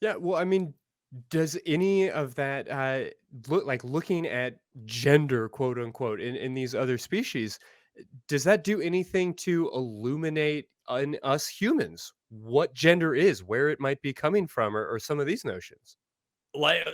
Yeah, well, I mean, does any of that looking at gender, quote unquote, in these other species, does that do anything to illuminate in us humans what gender is, where it might be coming from, or some of these notions? Like,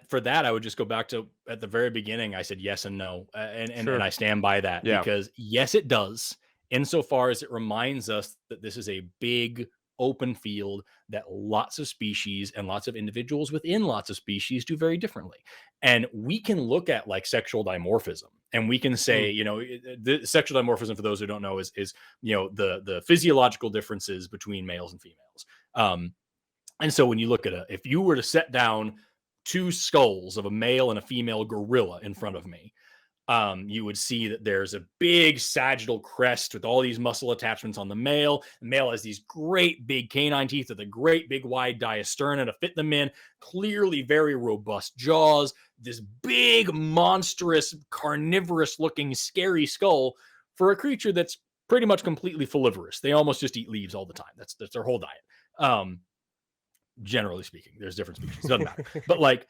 for that, I would just go back to at the very beginning. I said yes and no, and Sure. I stand by that Yeah. because yes, it does. Insofar as it reminds us that this is a big open field that lots of species and lots of individuals within lots of species do very differently, and we can look at like sexual dimorphism, and we can say, Mm. the sexual dimorphism, for those who don't know, is the physiological differences between males and females. Um, and so when you look at if you were to set down two skulls of a male and a female gorilla in front of me, you would see that there's a big sagittal crest with all these muscle attachments on the male. The male has these great big canine teeth with a great big wide diasterna to fit them in, clearly very robust jaws, this big, monstrous, carnivorous looking, scary skull for a creature that's pretty much completely folivorous. They almost just eat leaves all the time. That's their whole diet. Generally speaking, there's different species, doesn't matter. But like,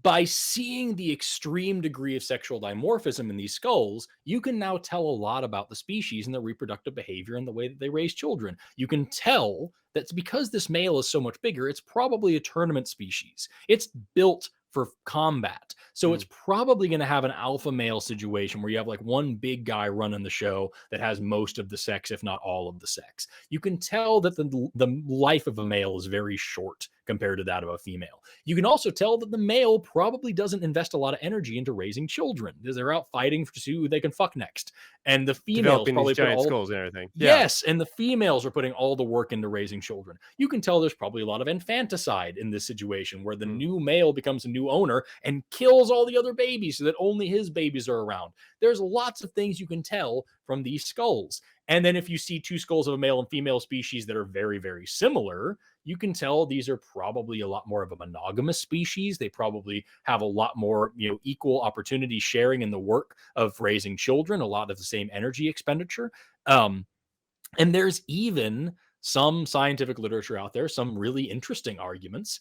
by seeing the extreme degree of sexual dimorphism in these skulls, you can now tell a lot about the species and their reproductive behavior and the way that they raise children. You can tell that because this male is so much bigger, it's probably a tournament species. It's built for combat. So it's Mm. probably going to have an alpha male situation where you have like one big guy running the show that has most of the sex, if not all of the sex. You can tell that the life of a male is very short compared to that of a female. You can also tell that the male probably doesn't invest a lot of energy into raising children because they're out fighting to see who they can fuck next. And the females Developing these probably put giant all skulls and everything. Yeah. Yes, and the females are putting all the work into raising children. You can tell there's probably a lot of infanticide in this situation where the Mm. new male becomes a new owner and kills all the other babies so that only his babies are around. There's lots of things you can tell from these skulls. And then if you see two skulls of a male and female species that are very, very similar, you can tell these are probably a lot more of a monogamous species. They probably have a lot more, equal opportunity sharing in the work of raising children, a lot of the same energy expenditure. Um, and there's even some scientific literature out there, some really interesting arguments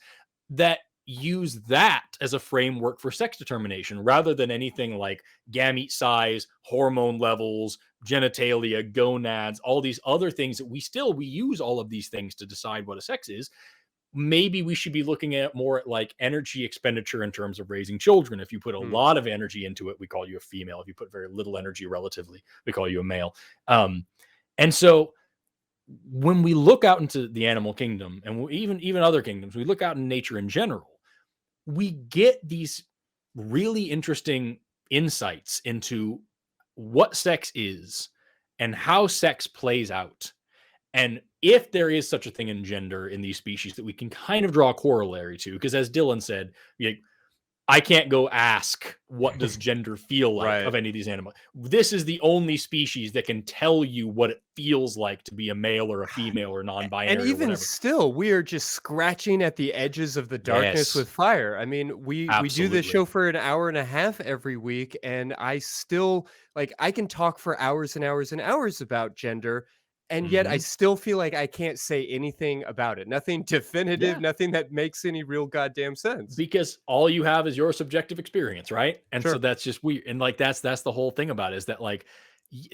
that use that as a framework for sex determination rather than anything like gamete size, hormone levels, genitalia, gonads, all these other things that we use all of these things to decide what a sex is. Maybe we should be looking at more at like energy expenditure in terms of raising children. If you put a Mm. lot of energy into it, we call you a female. If you put very little energy relatively, we call you a male. And so when we look out into the animal kingdom and even other kingdoms, we look out in nature in general, we get these really interesting insights into what sex is and how sex plays out. And if there is such a thing in gender in these species that we can kind of draw a corollary to, because as Dylan said, I can't go ask what does gender feel like Right. of any of these animals. This is the only species that can tell you what it feels like to be a male or a female or And non-binary or even whatever. still, we are just scratching at the edges of the darkness Yes, with fire. I mean, we do this absolutely. show for an hour and a half every week, and I still I can talk for hours and hours and hours about gender, and yet I Mhm. still feel like I can't say anything about it. Nothing definitive, Yeah, nothing that makes any real goddamn sense. because all you have is your subjective experience, right? And so Sure. that's just weird. And like that's the whole thing about it is that like y-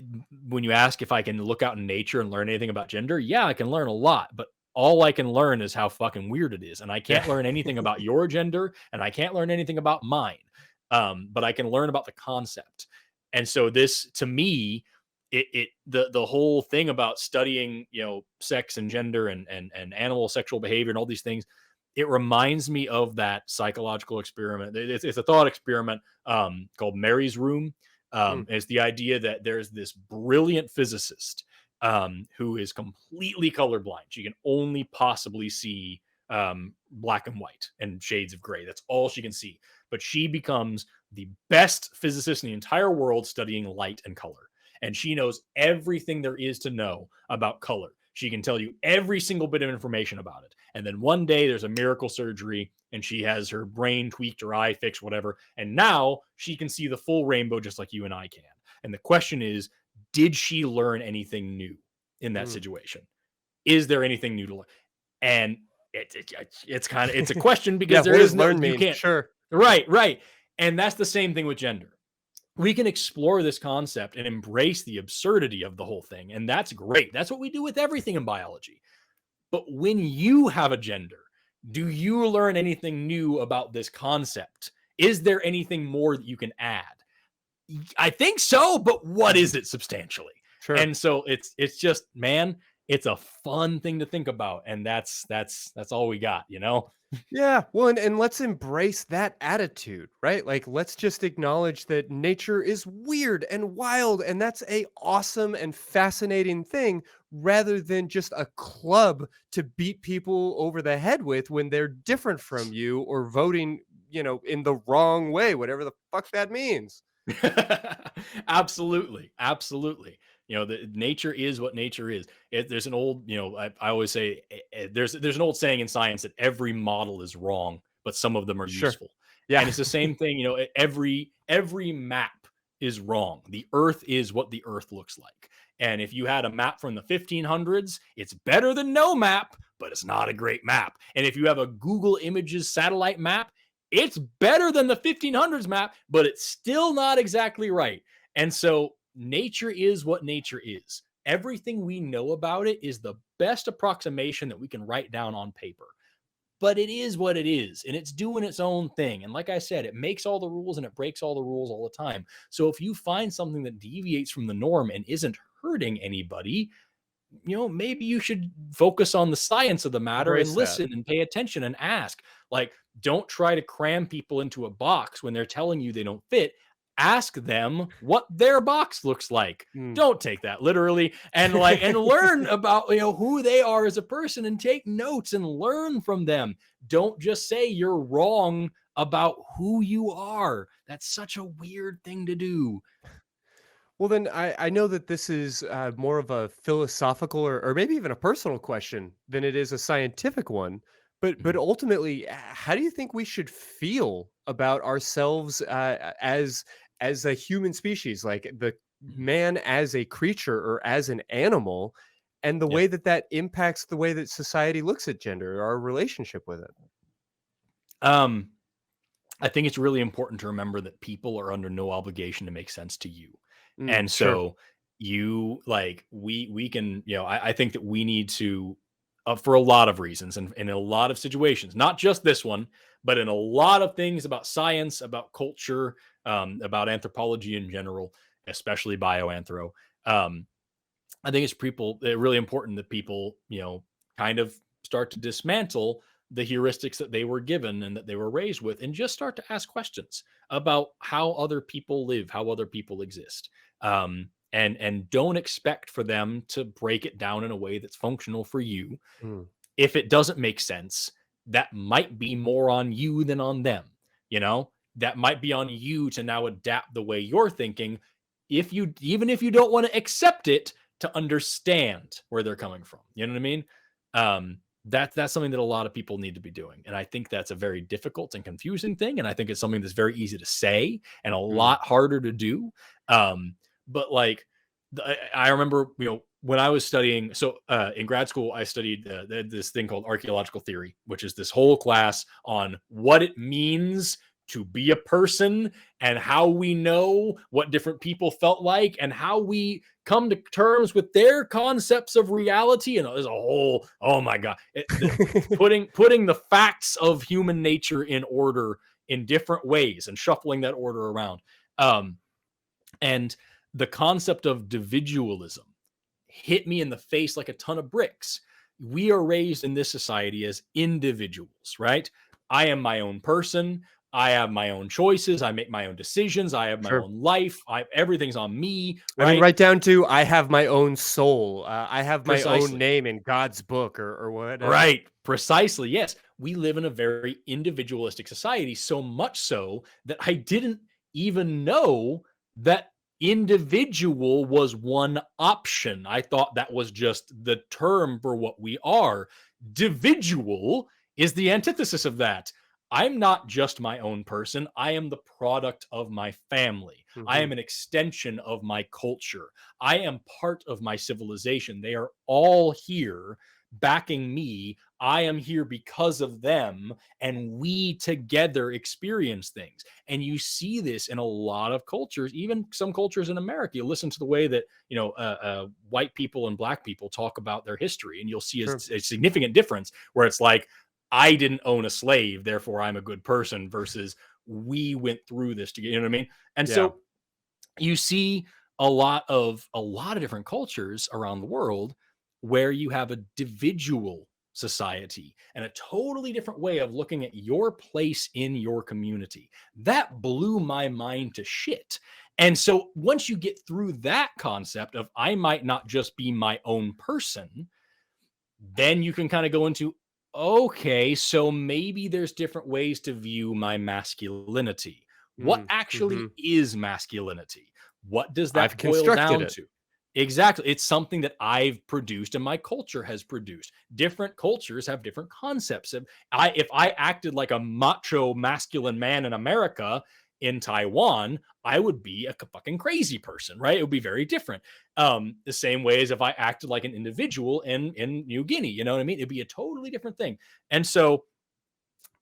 when you ask if I can look out in nature and learn anything about gender, yeah, I can learn a lot, but all I can learn is how fucking weird it is. And I Yeah. can't learn anything about your gender and I can't learn anything about mine. But I can learn about the concept. And so this to me, the whole thing about studying, sex and gender and animal sexual behavior and all these things, it reminds me of that psychological experiment. It's a thought experiment called Mary's Room. Mm. It's the idea that there's this brilliant physicist who is completely colorblind. She can only possibly see black and white and shades of gray. That's all she can see. But she becomes the best physicist in the entire world studying light and color. And she knows everything there is to know about color. She can tell you every single bit of information about it. And then one day there's a miracle surgery and she has her brain tweaked, her eye fixed, whatever. And now she can see the full rainbow just like you and I can. And the question is, did she learn anything new in that Mm. situation? Is there anything new to learn? And it's a question Yeah, because there what is does no, learn you mean? can't. Sure. Right, right. And that's the same thing with gender. We can explore this concept and embrace the absurdity of the whole thing, and that's great. That's what we do with everything in biology. But when you have a gender, do you learn anything new about this concept? Is there anything more that you can add? I think so, but what is it substantially? Sure. And so it's just, man, it's a fun thing to think about, and that's all we got, you know? Yeah, well, and let's embrace that attitude, right? Like, let's just acknowledge that nature is weird and wild, and that's a awesome and fascinating thing, rather than just a club to beat people over the head with when they're different from you or voting, in the wrong way, whatever the fuck that means. Absolutely, absolutely. The nature is what nature is. There's an old, I always say, there's an old saying in science that every model is wrong, but some of them are Sure. useful. Yeah. And it's the same thing. Every map is wrong. The Earth is what the Earth looks like. And if you had a map from the 1500s, it's better than no map, but it's not a great map. And if you have a Google Images satellite map, it's better than the 1500s map, but it's still not exactly right. And so nature is what nature is. Everything we know about it is the best approximation that we can write down on paper. But it is what it is, and it's doing its own thing. And like I said, it makes all the rules and it breaks all the rules all the time. So if you find something that deviates from the norm and isn't hurting anybody, maybe you should focus on the science of the matter and Embrace that. listen and pay attention and ask. Like, don't try to cram people into a box when they're telling you they don't fit. Ask them what their box looks like. Mm. Don't take that literally, and learn about who they are as a person and take notes and learn from them. Don't just say you're wrong about who you are. That's such a weird thing to do. Well, then I know that this is more of a philosophical or maybe even a personal question than it is a scientific one. But Mhm. ultimately, how do you think we should feel about ourselves as a human species, like the Mhm. man as a creature or as an animal, and the Yeah. way that that impacts the way that society looks at gender, our relationship with it? Um, I think it's really important to remember that people are under no obligation to make sense to you. Mm, And sure, so we can, I think that we need to, for a lot of reasons and in a lot of situations, not just this one, but in a lot of things about science, about culture, about anthropology in general, especially bioanthro. Um, I think really important that people, kind of start to dismantle the heuristics that they were given and that they were raised with, and just start to ask questions about how other people live, how other people exist. And don't expect for them to break it down in a way that's functional for you. mm, If it doesn't make sense, that might be more on you than on them. You know, that might be on you to now adapt the way you're thinking. Even if you don't want to accept it, to understand where they're coming from. You know what I mean? That's something that a lot of people need to be doing. And I think that's a very difficult and confusing thing. And I think it's something that's very easy to say and a mm, lot harder to do. But like, I remember, when I was studying, so in grad school, I studied this thing called archaeological theory, which is this whole class on what it means to be a person and how we know what different people felt like and how we come to terms with their concepts of reality. And there's a whole, oh my God, putting the facts of human nature in order in different ways and shuffling that order around. Um, and the concept of dividualism hit me in the face like a ton of bricks. We are raised in this society as individuals, right? I am my own person. I have my own choices. I make my own decisions. I have my sure. own life. Everything's on me, I mean, right? right down to I have my own soul. I have my own Precisely. name in God's book or whatever. Right. Precisely. Yes. We live in a very individualistic society, so much so that I didn't even know that individual was one option. I thought that was just the term for what we are. Dividual is the antithesis of that. I'm not just my own person. I am the product of my family. I Mhm. am an extension of my culture. I am part of my civilization. They are all here backing me. I am here because of them, and we together experience things. And you see this in a lot of cultures, even some cultures in America. You listen to the way that white people and black people talk about their history, and you'll see Sure. a significant difference where it's like, I didn't own a slave, therefore I'm a good person, versus we went through this together. You know what I mean? And Yeah. so you see a lot of different cultures around the world where you have a dividual society and a totally different way of looking at your place in your community. That blew my mind to shit. And so once you get through that concept of I might not just be my own person, then you can kind of go into, okay, so maybe there's different ways to view my masculinity. What Mm, actually mhm. is masculinity? What does I've that boil constructed down it. to? Exactly. It's something that I've produced and my culture has produced. Different cultures have different concepts of if I acted like a macho masculine man in America, in Taiwan, I would be a fucking crazy person, right? It would be very different. The same way as if I acted like an individual in New Guinea, you know what I mean? It'd be a totally different thing. And so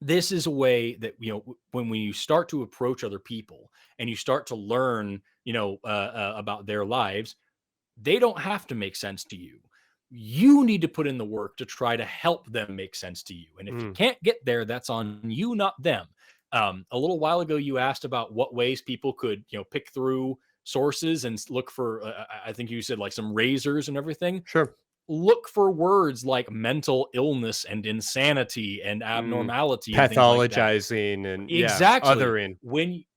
this is a way that when you start to approach other people and you start to learn, about their lives, they don't have to make sense to you. You need to put in the work to try to help them make sense to you. And if you Mm. can't get there, that's on you, not them. A little while ago, you asked about what ways people could, pick through sources and look for. I think you said like some razors and everything. Sure. Look for words like mental illness and insanity and Mm. abnormality and things like that. Pathologizing and yeah, Exactly. othering.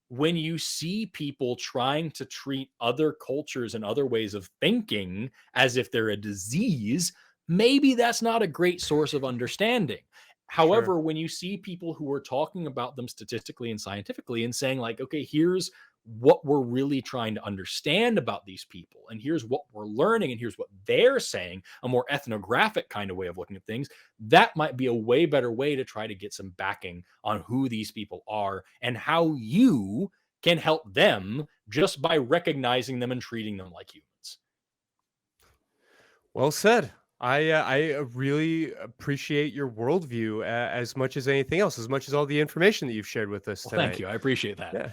When you see people trying to treat other cultures and other ways of thinking as if they're a disease, maybe that's not a great source of understanding. Sure. However, when you see people who are talking about them statistically and scientifically and saying, like, okay, here's what we're really trying to understand about these people, and here's what we're learning, and here's what they're saying, a more ethnographic kind of way of looking at things, that might be a way better way to try to get some backing on who these people are and how you can help them just by recognizing them and treating them like humans. Well said. I really appreciate your worldview as much as anything else, as much as all the information that you've shared with us Well, thank tonight. you. I appreciate that. Yeah.